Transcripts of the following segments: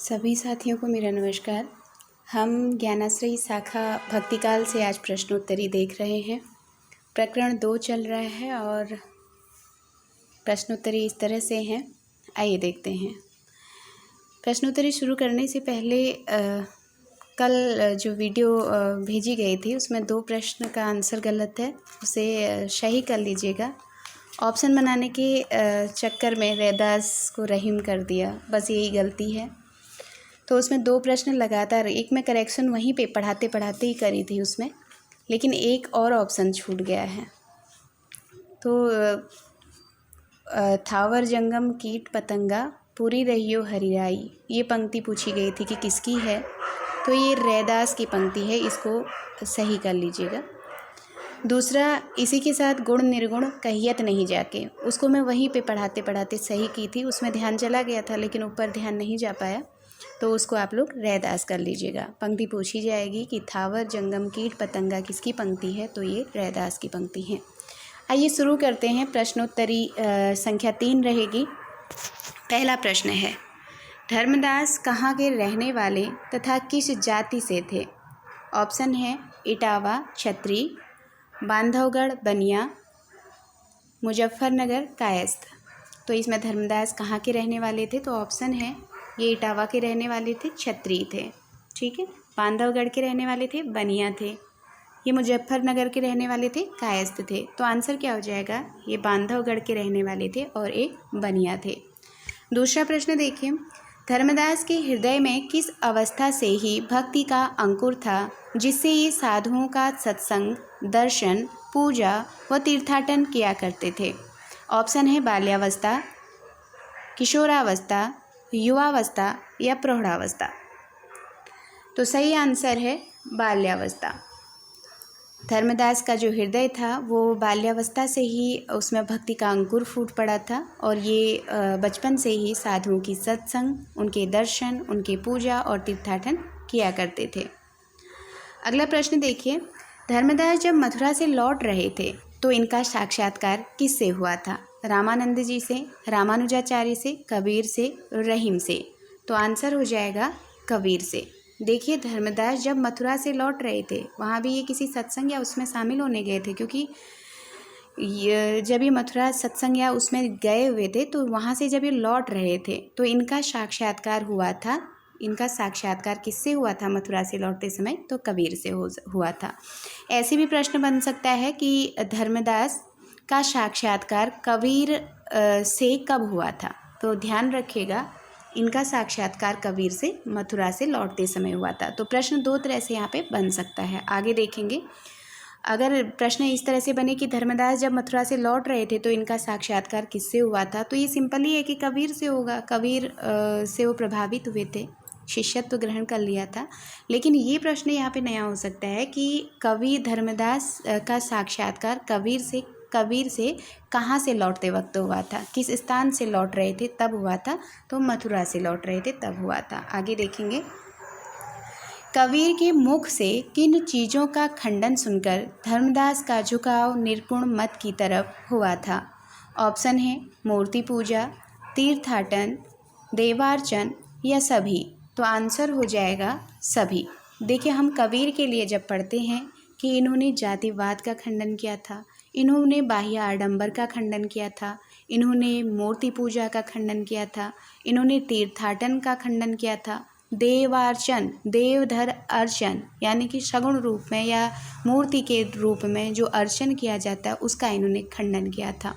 सभी साथियों को मेरा नमस्कार। हम ज्ञानाश्रयी शाखा भक्तिकाल से आज प्रश्नोत्तरी देख रहे हैं। प्रकरण 2 चल रहा है और प्रश्नोत्तरी इस तरह से हैं। आइए देखते हैं। प्रश्नोत्तरी शुरू करने से पहले कल जो वीडियो भेजी गई थी उसमें 2 प्रश्न का आंसर गलत है, उसे सही कर लीजिएगा। ऑप्शन बनाने के चक्कर में रैदास को रहीम कर दिया, बस यही गलती है। तो उसमें 2 प्रश्न लगातार, एक में करेक्शन वहीं पे पढ़ाते पढ़ाते ही करी थी उसमें, लेकिन एक और ऑप्शन छूट गया है। तो थावर जंगम कीट पतंगा पूरी रहियो हरिराई, ये पंक्ति पूछी गई थी कि किसकी है, तो ये रैदास की पंक्ति है, इसको सही कर लीजिएगा। दूसरा, इसी के साथ गुण निर्गुण कहियत नहीं जाके, उसको मैं वहीं पे पढ़ाते पढ़ाते सही की थी, उसमें ध्यान चला गया था लेकिन ऊपर ध्यान नहीं जा पाया, तो उसको आप लोग रैदास कर लीजिएगा। पंक्ति पूछी जाएगी कि थावर जंगम कीट पतंगा किसकी पंक्ति है, तो ये रैदास की पंक्ति है। आइए शुरू करते हैं। प्रश्नोत्तरी संख्या 3 रहेगी। पहला प्रश्न है, धर्मदास कहाँ के रहने वाले तथा किस जाति से थे? ऑप्शन है इटावा छत्री, बांधवगढ़ बनिया, मुजफ्फरनगर कायस्थ। तो इसमें धर्मदास कहाँ के रहने वाले थे? तो ऑप्शन है ये इटावा के रहने वाले थे, छत्री थे, ठीक है। बांधवगढ़ के रहने वाले थे, बनिया थे। ये मुजफ्फरनगर के रहने वाले थे, कायस्थ थे। तो आंसर क्या हो जाएगा? ये बांधवगढ़ के रहने वाले थे और एक बनिया थे। दूसरा प्रश्न देखिए, धर्मदास के हृदय में किस अवस्था से ही भक्ति का अंकुर था जिससे ये साधुओं का सत्संग, दर्शन, पूजा व तीर्थाटन किया करते थे? ऑप्शन है बाल्यावस्था, किशोरावस्था, युवावस्था या प्रौढ़ावस्था। तो सही आंसर है बाल्यावस्था। धर्मदास का जो हृदय था वो बाल्यावस्था से ही उसमें भक्ति का अंकुर फूट पड़ा था और ये बचपन से ही साधुओं की सत्संग, उनके दर्शन, उनके पूजा और तीर्थाटन किया करते थे। अगला प्रश्न देखिए, धर्मदास जब मथुरा से लौट रहे थे तो इनका साक्षात्कार किससे हुआ था? रामानंद जी से, रामानुजाचार्य से, कबीर से, रहीम से। तो आंसर हो जाएगा कबीर से। देखिए, धर्मदास जब मथुरा से लौट रहे थे, वहाँ भी ये किसी सत्संग या उसमें शामिल होने गए थे, क्योंकि जब ये मथुरा सत्संग या उसमें गए हुए थे तो वहाँ से जब ये लौट रहे थे तो इनका साक्षात्कार हुआ था। इनका साक्षात्कार किससे हुआ था मथुरा से लौटते समय? तो कबीर से हुआ था। ऐसे भी प्रश्न बन सकता है कि धर्मदास का साक्षात्कार कबीर से कब हुआ था? तो ध्यान रखिएगा, इनका साक्षात्कार कबीर से मथुरा से लौटते समय हुआ था। तो प्रश्न 2 तरह से यहाँ पे बन सकता है, आगे देखेंगे। अगर प्रश्न इस तरह से बने कि धर्मदास जब मथुरा से लौट रहे थे तो इनका साक्षात्कार किससे हुआ था, तो ये सिंपल ही है कि कबीर से होगा। कबीर से वो प्रभावित हुए थे, शिष्यत्व ग्रहण कर लिया था। लेकिन ये प्रश्न यहाँ पे नया हो सकता है कि कबीर धर्मदास का साक्षात्कार कबीर से कहाँ से लौटते वक्त हुआ था, किस स्थान से लौट रहे थे तब हुआ था? तो मथुरा से लौट रहे थे तब हुआ था। आगे देखेंगे, कबीर के मुख से किन चीज़ों का खंडन सुनकर धर्मदास का झुकाव निर्गुण मत की तरफ हुआ था? ऑप्शन है मूर्ति पूजा, तीर्थाटन, देवार्चन या सभी। तो आंसर हो जाएगा सभी। देखिए, हम कबीर के लिए जब पढ़ते हैं कि इन्होंने जातिवाद का खंडन किया था, इन्होंने बाह्य आडंबर का खंडन किया था, इन्होंने मूर्ति पूजा का खंडन किया था, इन्होंने तीर्थाटन का खंडन किया था, देवार्चन, देवधर अर्चन यानी कि सगुण रूप में या मूर्ति के रूप में जो अर्चन किया जाता है उसका इन्होंने खंडन किया था।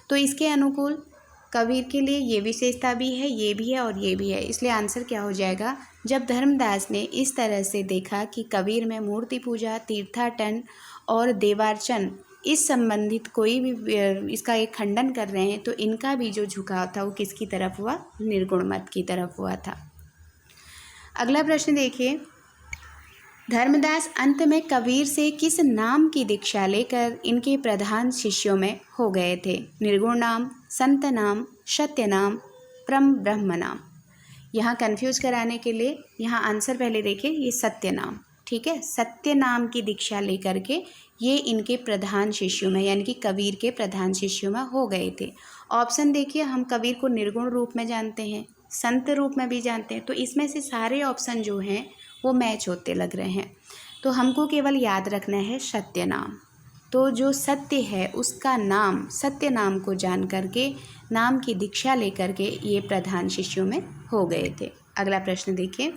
तो इसके अनुकूल कबीर के लिए ये विशेषता भी है, ये भी है और ये भी है। इसलिए आंसर क्या हो जाएगा? जब धर्मदास ने इस तरह से देखा कि कबीर में मूर्ति पूजा, तीर्थाटन और देवार्चन इस संबंधित कोई भी इसका एक खंडन कर रहे हैं, तो इनका भी जो झुकाव था वो किसकी तरफ हुआ? निर्गुण मत की तरफ हुआ था। अगला प्रश्न देखिए, धर्मदास अंत में कबीर से किस नाम की दीक्षा लेकर इनके प्रधान शिष्यों में हो गए थे? निर्गुण नाम, संत नाम, सत्य नाम, परम ब्रह्म नाम। यहाँ कन्फ्यूज कराने के लिए यहाँ आंसर पहले देखिए, ये सत्य नाम, ठीक है। सत्य नाम की दीक्षा लेकर के ये इनके प्रधान शिष्यों में यानी कि कबीर के प्रधान शिष्यों में हो गए थे। ऑप्शन देखिए, हम कबीर को निर्गुण रूप में जानते हैं, संत रूप में भी जानते हैं। तो इसमें से सारे ऑप्शन जो हैं वो मैच होते लग रहे हैं। तो हमको केवल याद रखना है सत्य नाम। तो जो सत्य है उसका नाम, सत्य नाम को जान करके नाम की दीक्षा लेकर के ये प्रधान शिष्यों में हो गए थे। अगला प्रश्न देखिए,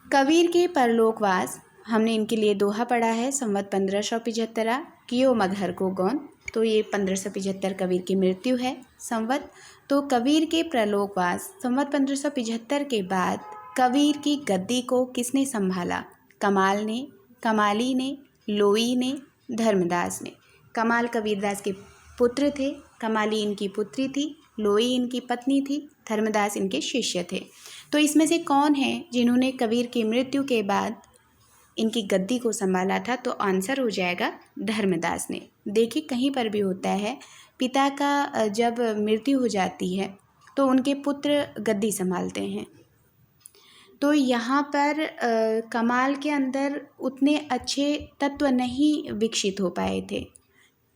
कबीर के परलोकवास, हमने इनके लिए दोहा पढ़ा है, संवत 1575 कियो मगहर को गौन। तो ये 1575 कबीर की मृत्यु है संवत। तो कबीर के परलोकवास संवत 1575 के बाद कबीर की गद्दी को किसने संभाला? कमाल ने, कमाली ने, लोई ने, धर्मदास ने। कमाल कबीरदास के पुत्र थे, कमाली इनकी पुत्री थी, लोई इनकी पत्नी थी, धर्मदास इनके शिष्य थे। तो इसमें से कौन है जिन्होंने कबीर की मृत्यु के बाद इनकी गद्दी को संभाला था? तो आंसर हो जाएगा धर्मदास ने। देखिए कहीं पर भी होता है, पिता का जब मृत्यु हो जाती है तो उनके पुत्र गद्दी संभालते हैं। तो यहाँ पर कमाल के अंदर उतने अच्छे तत्व नहीं विकसित हो पाए थे,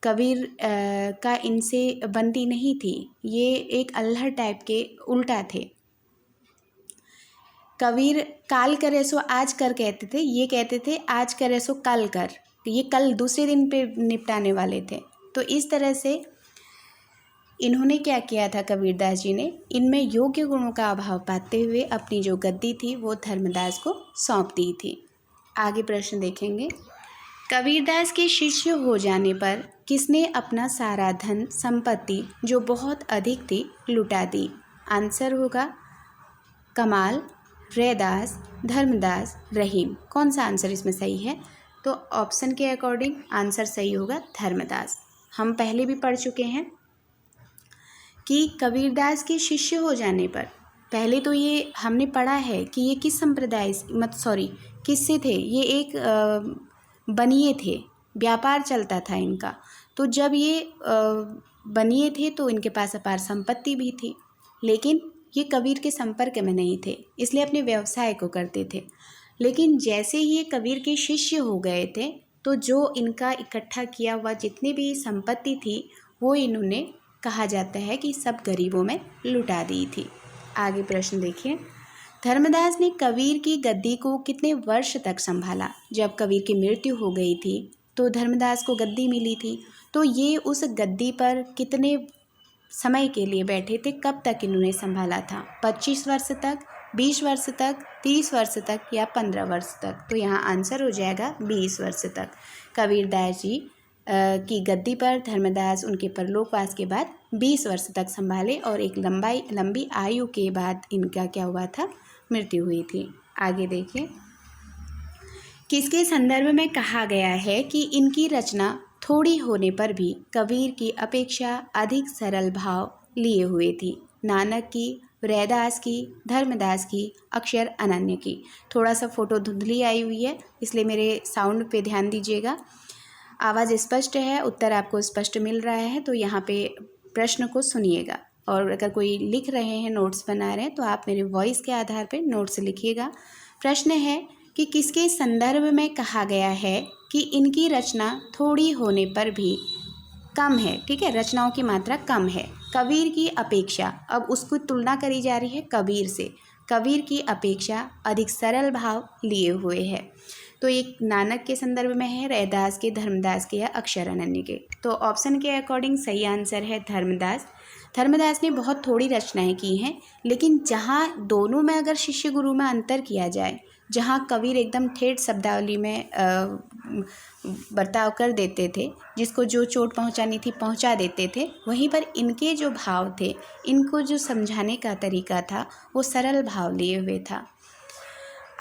कबीर का इनसे बनती नहीं थी, ये एक अल्लाह टाइप के उल्टा थे। कबीर काल करे सो आज कर कहते थे, ये कहते थे आज करे सो कल कर, ये कल दूसरे दिन पे निपटाने वाले थे। तो इस तरह से इन्होंने क्या किया था, कबीरदास जी ने इनमें योग्य गुणों का अभाव पाते हुए अपनी जो गद्दी थी वो धर्मदास को सौंप दी थी। आगे प्रश्न देखेंगे, कबीरदास के शिष्य हो जाने पर किसने अपना सारा धन संपत्ति जो बहुत अधिक थी लुटा दी? आंसर होगा कमाल, रैदास, धर्मदास, रहीम। कौन सा आंसर इसमें सही है? तो ऑप्शन के अकॉर्डिंग आंसर सही होगा धर्मदास। हम पहले भी पढ़ चुके हैं कि कबीरदास के शिष्य हो जाने पर, पहले तो ये हमने पढ़ा है कि ये किस संप्रदाय किससे थे, ये एक बनिए थे, व्यापार चलता था इनका। तो जब ये बनिए थे तो इनके पास अपार संपत्ति भी थी, लेकिन ये कबीर के संपर्क में नहीं थे, इसलिए अपने व्यवसाय को करते थे। लेकिन जैसे ही ये कबीर के शिष्य हो गए थे तो जो इनका इकट्ठा किया हुआ जितनी भी संपत्ति थी वो इन्होंने, कहा जाता है कि सब गरीबों में लुटा दी थी। आगे प्रश्न देखिए, धर्मदास ने कबीर की गद्दी को कितने वर्ष तक संभाला? जब कबीर की मृत्यु हो गई थी तो धर्मदास को गद्दी मिली थी, तो ये उस गद्दी पर कितने समय के लिए बैठे थे, कब तक इन्होंने संभाला था? 25 वर्ष तक, 20 वर्ष तक, 30 वर्ष तक या 15 वर्ष तक? तो यहाँ आंसर हो जाएगा 20 वर्ष तक। कबीरदास जी की गद्दी पर धर्मदास उनके परलोकवास के बाद 20 वर्ष तक संभाले और एक लंबी आयु के बाद इनका क्या हुआ था, मृत्यु हुई थी। आगे देखिए, किसके संदर्भ में कहा गया है कि इनकी रचना थोड़ी होने पर भी कबीर की अपेक्षा अधिक सरल भाव लिए हुए थी? नानक की, रैदास की, धर्मदास की, अक्षर अनन्य की। थोड़ा सा फोटो धुंधली आई हुई है इसलिए मेरे साउंड पे ध्यान दीजिएगा। आवाज़ स्पष्ट है, उत्तर आपको स्पष्ट मिल रहा है, तो यहाँ पे प्रश्न को सुनिएगा। और अगर कोई लिख रहे हैं, नोट्स बना रहे हैं, तो आप मेरे वॉइस के आधार पे नोट्स लिखिएगा। प्रश्न है कि किसके संदर्भ में कहा गया है कि इनकी रचना थोड़ी होने पर भी कम है? ठीक है, रचनाओं की मात्रा कम है कबीर की अपेक्षा। अब उसकी तुलना करी जा रही है कबीर से, कबीर की अपेक्षा अधिक सरल भाव लिए हुए है। तो एक नानक के संदर्भ में है, रैदास के, धर्मदास के या अक्षर अनन्य के। तो ऑप्शन के अकॉर्डिंग सही आंसर है धर्मदास। धर्मदास ने बहुत थोड़ी रचनाएं की हैं, लेकिन जहाँ दोनों में अगर शिष्य गुरु में अंतर किया जाए, जहाँ कबीर एकदम ठेठ शब्दावली में बर्ताव कर देते थे, जिसको जो चोट पहुँचानी थी पहुँचा देते थे, वहीं पर इनके जो भाव थे, इनको जो समझाने का तरीका था वो सरल भाव लिए हुए था।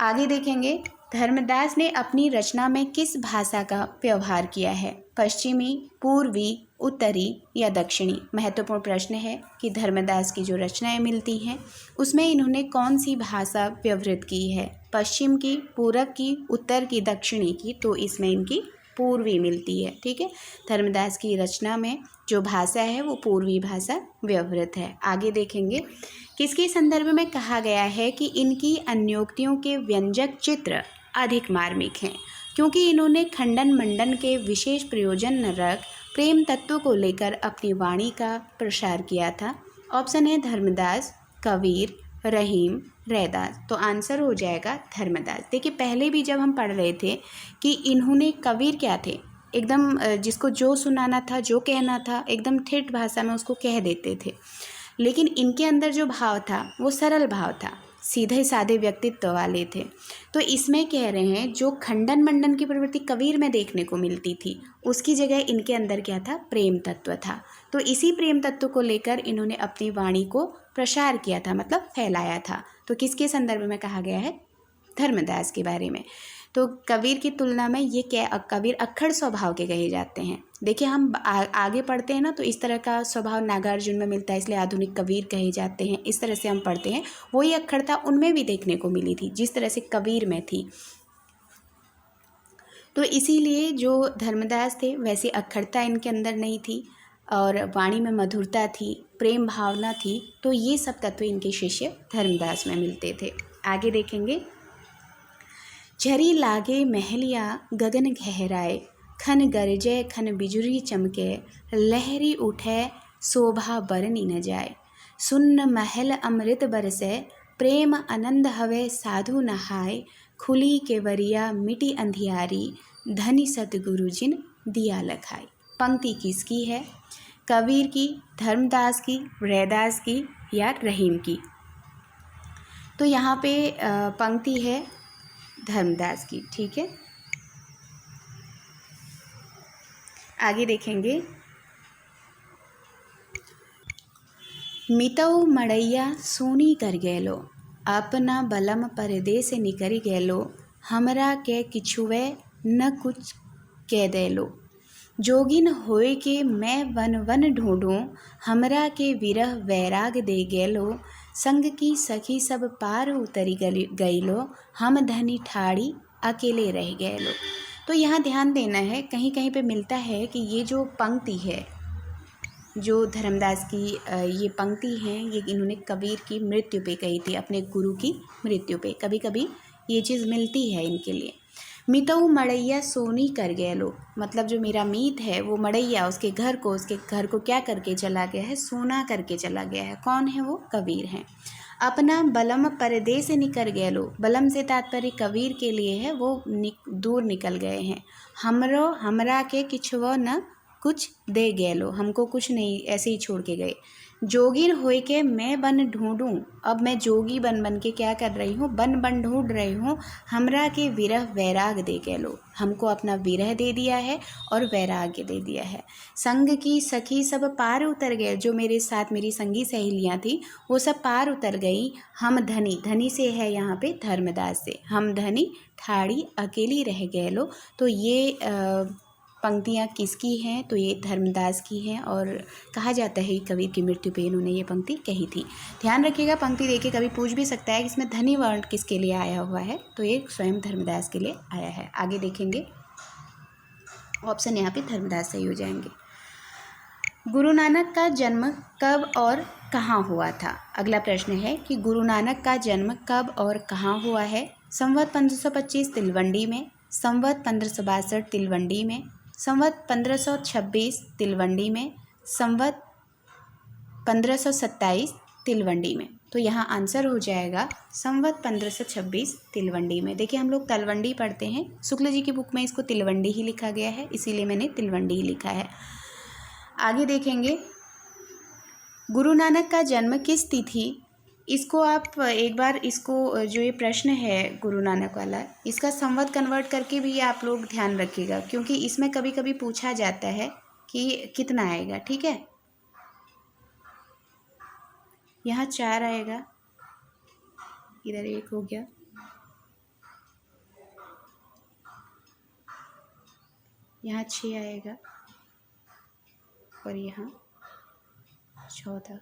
आगे देखेंगे, धर्मदास ने अपनी रचना में किस भाषा का व्यवहार किया है? पश्चिमी, पूर्वी, उत्तरी या दक्षिणी? महत्वपूर्ण प्रश्न है कि धर्मदास की जो रचनाएं मिलती हैं उसमें इन्होंने कौन सी भाषा व्यवहृत की है? पश्चिम की, पूरब की, उत्तर की, दक्षिणी की? तो इसमें इनकी पूर्वी मिलती है। ठीक है, धर्मदास की रचना में जो भाषा है वो पूर्वी भाषा व्यवहृत है। आगे देखेंगे, किसके संदर्भ में कहा गया है कि इनकी अन्योक्तियों के व्यंजक चित्र अधिक मार्मिक हैं? क्योंकि इन्होंने खंडन मंडन के विशेष प्रयोजन न रख प्रेम तत्व को लेकर अपनी वाणी का प्रसार किया था। ऑप्शन है धर्मदास, कबीर, रहीम, रैदास। तो आंसर हो जाएगा धर्मदास। देखिए पहले भी जब हम पढ़ रहे थे कि इन्होंने कबीर क्या थे, एकदम जिसको जो सुनाना था, जो कहना था, एकदम ठेठ भाषा में उसको कह देते थे। लेकिन इनके अंदर जो भाव था वो सरल भाव था, सीधे साधे व्यक्तित्व वाले थे। तो इसमें कह रहे हैं जो खंडन मंडन की प्रवृत्ति कबीर में देखने को मिलती थी, उसकी जगह इनके अंदर क्या था, प्रेम तत्व था। तो इसी प्रेम तत्व को लेकर इन्होंने अपनी वाणी को प्रसार किया था, मतलब फैलाया था। तो किसके संदर्भ में कहा गया है, धर्मदास के बारे में। तो कबीर की तुलना में ये क्या, कबीर अक्खड़ स्वभाव के कहे जाते हैं। देखिए हम आगे पढ़ते हैं ना, तो इस तरह का स्वभाव नागार्जुन में मिलता है, इसलिए आधुनिक कबीर कहे जाते हैं। इस तरह से हम पढ़ते हैं, वही अक्खड़ता उनमें भी देखने को मिली थी जिस तरह से कबीर में थी। तो इसीलिए जो धर्मदास थे वैसी अक्खड़ता इनके अंदर नहीं थी, और वाणी में मधुरता थी, प्रेम भावना थी। तो ये सब तत्व इनके शिष्य धर्मदास में मिलते थे। आगे देखेंगे। झरी लागे महलिया गगन गहराए, खन गरजे खन बिजुरी चमके, लहरी उठे शोभा बरनी न जाए, सुन्न महल अमृत बरसे, प्रेम आनंद हवे साधु नहाय, खुली के वरिया मिटी अंधियारी, धनी सतगुरु जिन दिया लखाई। पंक्ति किसकी है, कबीर की, धर्मदास की, रैदास की या रहीम की। तो यहाँ पे पंक्ति है धर्मदास की, ठीक है। आगे देखेंगे। मितऊ मड़ैया सोनी कर गैलो, अपना बलम परदेस निकरी गैलो, हमरा के किछुवे न कुछ कह देलो, जोगिन होए के मैं वन वन ढूंढूं, हमरा के विरह वैराग दे गैलो, संग की सखी सब पार उतरी गईलो, हम धनी ठाड़ी अकेले रह गए लो। तो यहाँ ध्यान देना है, कहीं कहीं पे मिलता है कि ये जो पंक्ति है, जो धर्मदास की ये पंक्ति हैं, ये इन्होंने कबीर की मृत्यु पे कही थी, अपने गुरु की मृत्यु पे। कभी कभी ये चीज़ मिलती है इनके लिए। मितऊ मड़ैया सोनी कर गैलो, मतलब जो मेरा मीत है वो मड़ैया, उसके घर को क्या करके चला गया है, सोना करके चला गया है। कौन है वो, कबीर हैं। अपना बलम परदेस निकर गैलो, बलम से तात्पर्य कबीर के लिए है, वो दूर निकल गए हैं। हमरा के किछुओ न कुछ दे गैलो, हमको कुछ नहीं, ऐसे ही छोड़ के गए। जोगिन होए के मैं बन ढूंढूं, अब मैं जोगी बन के क्या कर रही हूँ, बन ढूंढ रही हूँ। हमरा के विरह वैराग दे गैलो, हमको अपना विरह दे दिया है और वैराग्य दे दिया है। संग की सखी सब पार उतर गए, जो मेरे साथ मेरी संगी सहेलियाँ थी वो सब पार उतर गई। हम धनी, धनी से है यहाँ पे धर्मदास से, हम धनी ठाड़ी अकेली रह गए लो। तो ये पंक्तियाँ किसकी हैं, तो ये धर्मदास की हैं, और कहा जाता है कि कबीर की मृत्यु पे इन्होंने ये पंक्ति कही थी। ध्यान रखिएगा, पंक्ति देखिए कभी पूछ भी सकता है कि इसमें धनी वर्ण किसके लिए आया हुआ है, तो ये स्वयं धर्मदास के लिए आया है। आगे देखेंगे, ऑप्शन यहाँ पे धर्मदास सही हो जाएंगे। गुरु नानक का जन्म कब और कहाँ हुआ था। अगला प्रश्न है कि गुरु नानक का जन्म कब और कहाँ हुआ है। संवत 1525 तिलवंडी में, संवत 1562 तिलवंडी में, संवत 1526 तिलवंडी में, संवत 1527 तिलवंडी में। तो यहाँ आंसर हो जाएगा संवत 1526 तिलवंडी में। देखिए हम लोग तलवंडी पढ़ते हैं, शुक्ल जी की बुक में इसको तिलवंडी ही लिखा गया है, इसीलिए मैंने तिलवंडी ही लिखा है। आगे देखेंगे, गुरु नानक का जन्म किस तिथि, इसको आप एक बार, इसको जो ये प्रश्न है गुरु नानक वाला, इसका संवत कन्वर्ट करके भी आप लोग ध्यान रखिएगा, क्योंकि इसमें कभी कभी पूछा जाता है कि कितना आएगा, ठीक है। यहाँ 4 आएगा, इधर 1 हो गया, यहाँ 6 आएगा और यहाँ 14।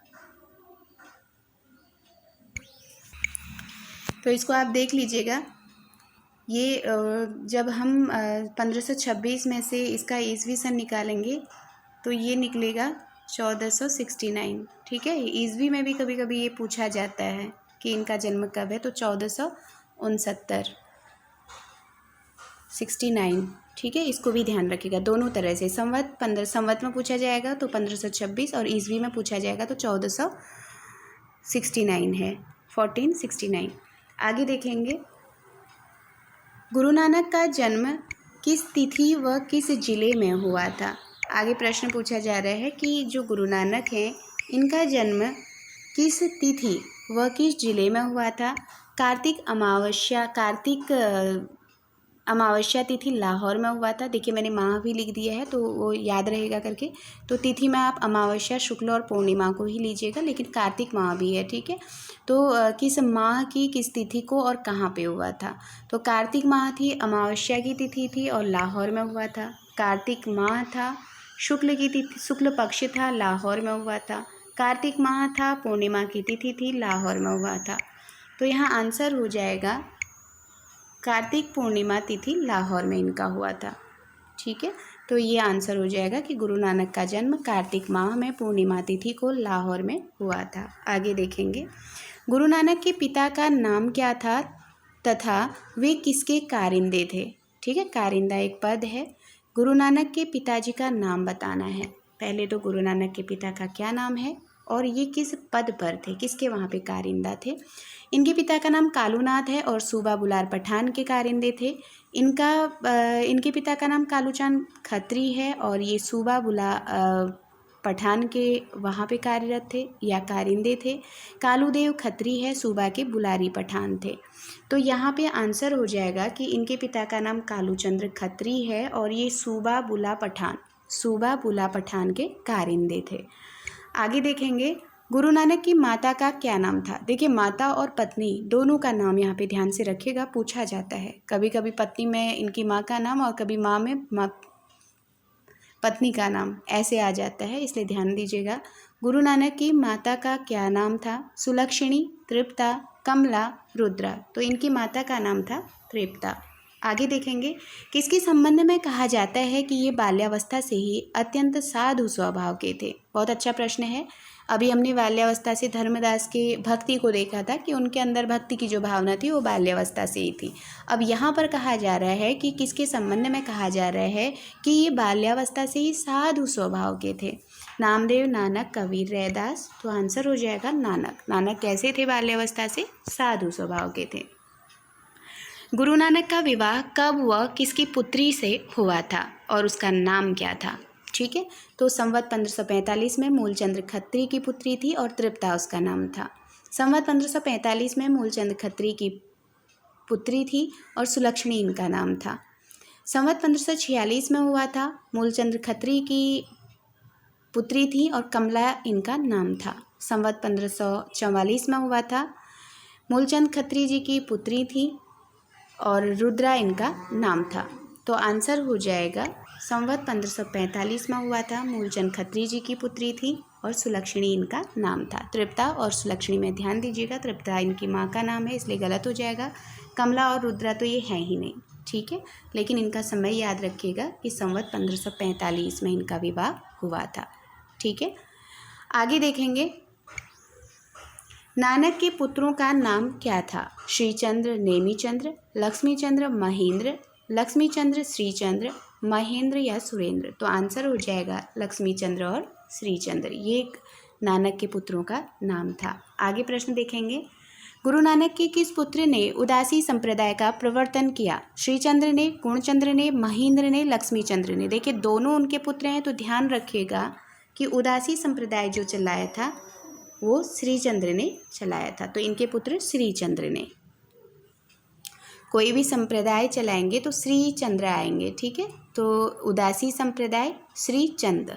तो इसको आप देख लीजिएगा। ये जब हम 1526 में से इसका ईस्वी सन निकालेंगे तो ये निकलेगा 1469, ठीक है। ईस्वी में भी कभी कभी ये पूछा जाता है कि इनका जन्म कब है, तो 1469, 69, ठीक है। इसको भी ध्यान रखिएगा, दोनों तरह से संवत में पूछा जाएगा तो 1526 और ईस्वी में पूछा जाएगा तो 1469। 1469 है, 1469। आगे देखेंगे, गुरु नानक का जन्म किस तिथि व किस जिले में हुआ था। आगे प्रश्न पूछा जा रहा है कि जो गुरु नानक हैं इनका जन्म किस तिथि व किस जिले में हुआ था। कार्तिक अमावस्या तिथि लाहौर में हुआ था। देखिए मैंने माह भी लिख दिया है तो वो याद रहेगा करके। तो तिथि में आप अमावस्या, शुक्ल और पूर्णिमा को ही लीजिएगा, लेकिन कार्तिक माह भी है, ठीक है। तो किस माह की किस तिथि को और कहाँ पे हुआ था। तो कार्तिक माह थी, अमावस्या की तिथि थी और लाहौर में हुआ था। कार्तिक माह था, शुक्ल की तिथि, शुक्ल पक्ष था, लाहौर में हुआ था। कार्तिक माह था, पूर्णिमा की तिथि थी, लाहौर में हुआ था। तो यहाँ आंसर हो जाएगा कार्तिक पूर्णिमा तिथि लाहौर में इनका हुआ था, ठीक है। तो ये आंसर हो जाएगा कि गुरु नानक का जन्म कार्तिक माह में पूर्णिमा तिथि को लाहौर में हुआ था। आगे देखेंगे, गुरु नानक के पिता का नाम क्या था तथा वे किसके कारिंदे थे। ठीक है, कारिंदा एक पद है। गुरु नानक के पिताजी का नाम बताना है। पहले तो गुरु नानक के पिता का क्या नाम है और ये किस पद पर थे, किसके वहाँ पे कारिंदा थे। इनके पिता का नाम कालूनाथ है और सूबा बुलार पठान के कारिंदे थे। इनके पिता का नाम कालूचांद खत्री है और ये सूबा बुला पठान के वहाँ पे कार्यरत थे या कारिंदे थे। कालूदेव खत्री है, सूबा के बुलारी पठान थे। तो यहाँ पे आंसर हो जाएगा कि इनके पिता का नाम कालूचंद्र खत्री है और ये सूबा बुला पठान के कारिंदे थे। आगे देखेंगे, गुरु नानक की माता का क्या नाम था। देखिए माता और पत्नी दोनों का नाम यहाँ पे ध्यान से रखिएगा, पूछा जाता है। कभी कभी पत्नी में इनकी माँ का नाम और कभी माँ में पत्नी का नाम ऐसे आ जाता है, इसलिए ध्यान दीजिएगा। गुरु नानक की माता का क्या नाम था। सुलक्षणी, तृप्ता, कमला, रुद्रा। तो इनकी माता का नाम था तृप्ता। आगे देखेंगे, किसके संबंध में कहा जाता है कि ये बाल्यावस्था से ही अत्यंत साधु स्वभाव के थे। बहुत अच्छा प्रश्न है। अभी हमने बाल्यावस्था से धर्मदास के भक्ति को देखा था कि उनके अंदर भक्ति की जो भावना थी वो बाल्यावस्था से ही थी। अब यहाँ पर कहा जा रहा है कि किसके संबंध में कहा जा रहा है कि ये बाल्यावस्था से ही साधु स्वभाव के थे। नामदेव, नानक, कबीर, रैदास। तो आंसर हो जाएगा नानक। नानक कैसे थे बाल्यावस्था से? साधु स्वभाव के थे। गुरु नानक का विवाह कब व किसकी पुत्री से हुआ था और उसका नाम क्या था। ठीक है, तो संवत 1545 में मूलचंद्र खत्री की पुत्री थी और तृप्ता उसका नाम था। संवत 1545 में मूलचंद्र खत्री की पुत्री थी और सुलक्षणी इनका नाम था। संवत 1546 में हुआ था, मूलचंद्र खत्री की पुत्री थी और कमला इनका नाम था। संवत 1544 में हुआ था, मूलचंद खत्री जी की पुत्री थी और रुद्रा इनका नाम था। तो आंसर हो जाएगा संवत 1545 में हुआ था, मूलचंद खत्री जी की पुत्री थी और सुलक्षणी इनका नाम था। तृप्ता और सुलक्षणी में ध्यान दीजिएगा, तृप्ता इनकी माँ का नाम है इसलिए गलत हो जाएगा। कमला और रुद्रा तो ये है ही नहीं, ठीक है। लेकिन इनका समय याद रखिएगा कि संवत 1545 में इनका विवाह हुआ था, ठीक है। आगे देखेंगे, नानक के पुत्रों का नाम क्या था। श्रीचंद्र, नेमीचंद्र, लक्ष्मीचंद्र, महेंद्र, लक्ष्मीचंद्र, श्रीचंद्र, महेंद्र या सुरेंद्र। तो आंसर हो जाएगा लक्ष्मीचंद्र और श्रीचंद्र, ये नानक के पुत्रों का नाम था। आगे प्रश्न देखेंगे, गुरु नानक के किस पुत्र ने उदासी संप्रदाय का प्रवर्तन किया। श्रीचंद्र ने, गुणचंद्र ने, महेंद्र ने, लक्ष्मीचंद्र ने। देखिए दोनों उनके पुत्र हैं तो ध्यान रखिएगा कि उदासी संप्रदाय जो चलाया था वो श्रीचंद्र ने चलाया था। तो इनके पुत्र श्रीचंद्र ने। कोई भी संप्रदाय चलाएंगे तो श्रीचंद्र आएंगे, ठीक है। तो उदासी संप्रदाय श्रीचंद्र।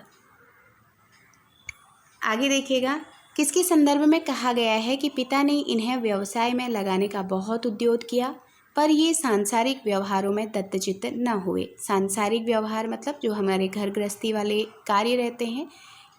आगे देखिएगा, किसके संदर्भ में कहा गया है कि पिता ने इन्हें व्यवसाय में लगाने का बहुत उद्योग किया पर ये सांसारिक व्यवहारों में दत्तचित्त न हुए। सांसारिक व्यवहार मतलब जो हमारे घर गृहस्थी वाले कार्य रहते हैं,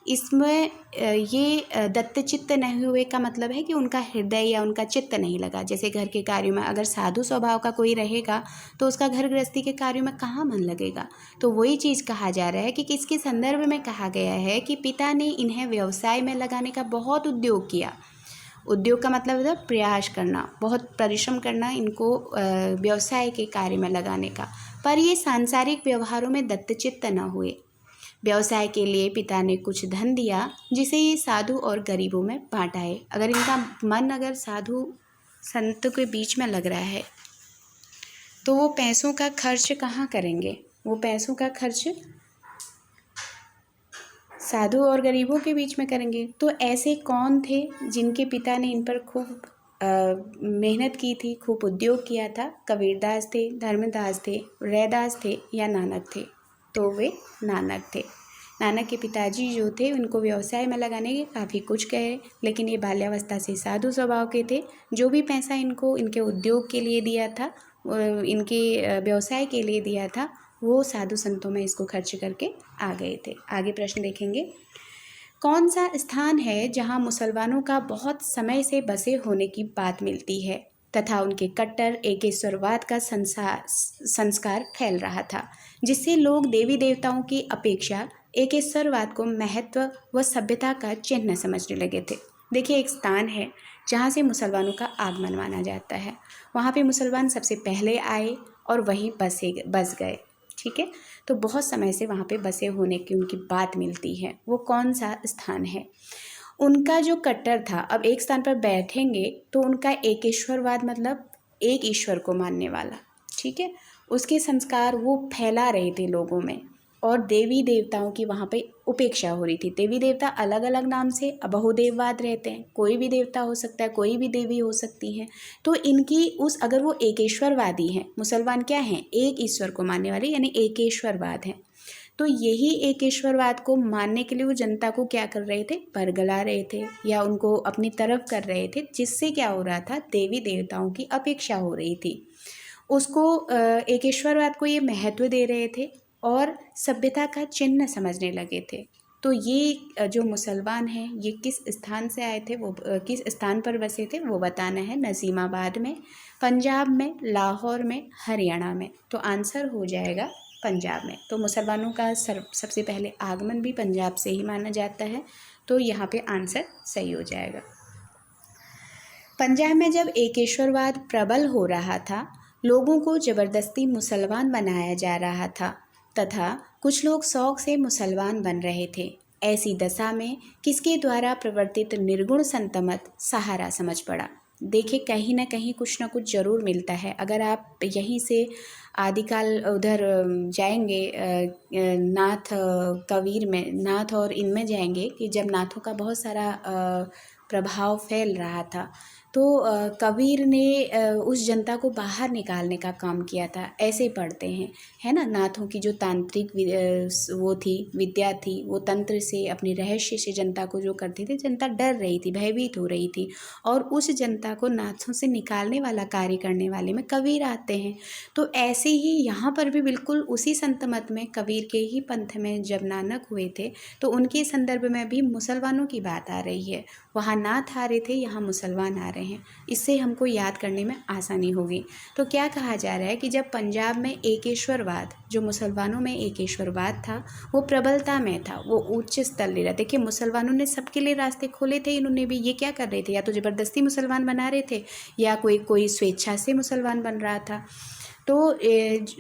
इसमें ये दत्तचित्त नहीं हुए का मतलब है कि उनका हृदय या उनका चित्त नहीं लगा। जैसे घर के कार्यों में अगर साधु स्वभाव का कोई रहेगा तो उसका घर गृहस्थी के कार्यों में कहाँ मन लगेगा। तो वही चीज़ कहा जा रहा है कि किसके संदर्भ में कहा गया है कि पिता ने इन्हें व्यवसाय में लगाने का बहुत उद्योग किया। उद्योग का मतलब होता है प्रयास करना, बहुत परिश्रम करना इनको व्यवसाय के कार्य में लगाने का, पर ये सांसारिक व्यवहारों में दत्तचित्त न हुए। व्यवसाय के लिए पिता ने कुछ धन दिया जिसे ये साधु और गरीबों में बांटाए। अगर इनका मन अगर साधु संत के बीच में लग रहा है तो वो पैसों का खर्च कहाँ करेंगे? वो पैसों का खर्च साधु और गरीबों के बीच में करेंगे। तो ऐसे कौन थे जिनके पिता ने इन पर खूब मेहनत की थी, खूब उद्योग किया था? कबीरदास थे, धर्मदास थे, रैदास थे या नानक थे? तो वे नानक थे। नानक के पिताजी जो थे उनको व्यवसाय में लगाने के काफ़ी कुछ कहे, लेकिन ये बाल्यावस्था से साधु स्वभाव के थे। जो भी पैसा इनको इनके उद्योग के लिए दिया था, इनके व्यवसाय के लिए दिया था, वो साधु संतों में इसको खर्च करके आ गए थे। आगे प्रश्न देखेंगे। कौन सा स्थान है जहां मुसलमानों का बहुत समय से बसे होने की बात मिलती है तथा उनके कट्टर एकेश्वरवाद का संस्कार फैल रहा था, जिससे लोग देवी देवताओं की अपेक्षा एकेश्वरवाद को महत्व व सभ्यता का चिन्ह समझने लगे थे? देखिए, एक स्थान है जहाँ से मुसलमानों का आगमन माना जाता है। वहाँ पे मुसलमान सबसे पहले आए और वहीं बस गए। ठीक है, तो बहुत समय से वहाँ पे बसे होने की उनकी बात मिलती है। वो कौन सा स्थान है? उनका जो कट्टर था, अब एक स्थान पर बैठेंगे तो उनका एकेश्वरवाद मतलब एक ईश्वर को मानने वाला, ठीक है, उसके संस्कार वो फैला रहे थे लोगों में। और देवी देवताओं की वहाँ पे उपेक्षा हो रही थी। देवी देवता अलग अलग नाम से बहुदेववाद रहते हैं, कोई भी देवता हो सकता है, कोई भी देवी हो सकती हैं। तो इनकी उस अगर वो एकेश्वरवादी हैं, मुसलमान क्या हैं? एक ईश्वर को मानने वाले, यानी एकेश्वरवाद हैं। तो यही एकेश्वरवाद को मानने के लिए वो जनता को क्या कर रहे थे? परगला रहे थे या उनको अपनी तरफ कर रहे थे, जिससे क्या हो रहा था? देवी देवताओं की अपेक्षा हो रही थी। उसको एकेश्वरवाद को ये महत्व दे रहे थे और सभ्यता का चिन्ह समझने लगे थे। तो ये जो मुसलमान हैं ये किस स्थान से आए थे, वो किस स्थान पर बसे थे, वो बताना है। नजीमाबाद में, पंजाब में, लाहौर में, हरियाणा में। तो आंसर हो जाएगा पंजाब में। तो मुसलमानों का सबसे पहले आगमन भी पंजाब से ही माना जाता है, तो यहाँ पे आंसर सही हो जाएगा। पंजाब में जब एकेश्वरवाद प्रबल हो रहा था, लोगों को जबरदस्ती मुसलमान बनाया जा रहा था तथा कुछ लोग शौक से मुसलमान बन रहे थे। ऐसी दशा में किसके द्वारा प्रवर्तित निर्गुण संतमत सहारा समझ पड़ा? देखिए, कहीं ना कहीं कुछ ना कुछ ज़रूर मिलता है। अगर आप यहीं से आदिकाल उधर जाएंगे, नाथ कबीर में, नाथ और इनमें जाएंगे कि जब नाथों का बहुत सारा प्रभाव फैल रहा था, तो कबीर ने उस जनता को बाहर निकालने का काम किया था। ऐसे पढ़ते हैं, है ना। नाथों की जो तांत्रिक वो थी, विद्या थी, वो तंत्र से, अपने रहस्य से जनता को जो करते थे, जनता डर रही थी, भयभीत हो रही थी, और उस जनता को नाथों से निकालने वाला कार्य करने वाले में कबीर आते हैं। तो ऐसे ही यहाँ पर भी बिल्कुल उसी संत मत में, कबीर के ही पंथ में जब नानक हुए थे, तो उनके संदर्भ में भी मुसलमानों की बात आ रही है। वहाँ नाथ आ रहे थे, यहाँ मुसलमान आ रहे हैं। इससे हमको याद करने में आसानी होगी। तो क्या कहा जा रहा है कि जब पंजाब में एकेश्वरवाद, जो मुसलमानों में एकेश्वरवाद था, वो प्रबलता में था, वो उच्च स्तर ले रहा। देखिए, मुसलमानों ने सबके लिए रास्ते खोले थे, इन्होंने भी। ये क्या कर रहे थे? या तो ज़बरदस्ती मुसलमान बना रहे थे या कोई स्वेच्छा से मुसलमान बन रहा था। तो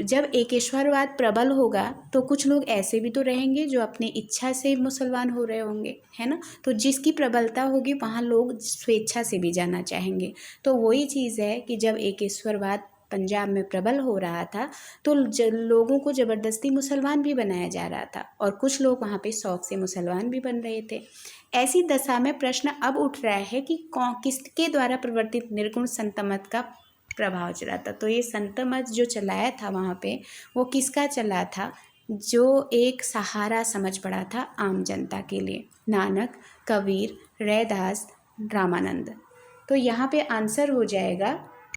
जब एकेश्वरवाद प्रबल होगा तो कुछ लोग ऐसे भी तो रहेंगे जो अपनी इच्छा से मुसलमान हो रहे होंगे, है ना। तो जिसकी प्रबलता होगी वहाँ लोग स्वेच्छा से भी जाना चाहेंगे। तो वही चीज़ है कि जब एकेश्वरवाद पंजाब में प्रबल हो रहा था तो लोगों को ज़बरदस्ती मुसलमान भी बनाया जा रहा था, और कुछ लोग वहाँ पे शौक से मुसलमान भी बन रहे थे। ऐसी दशा में प्रश्न अब उठ रहा है कि किसके द्वारा प्रवर्तित निर्गुण संतमत का प्रभाव चला था। तो ये संतमत जो चलाया था वहाँ पे, वो किसका चला था? जो एक सहारा समझ पड़ा था आम जनता के लिए। नानक, कबीर, रैदास, रामानंद। तो यहाँ पे आंसर हो जाएगा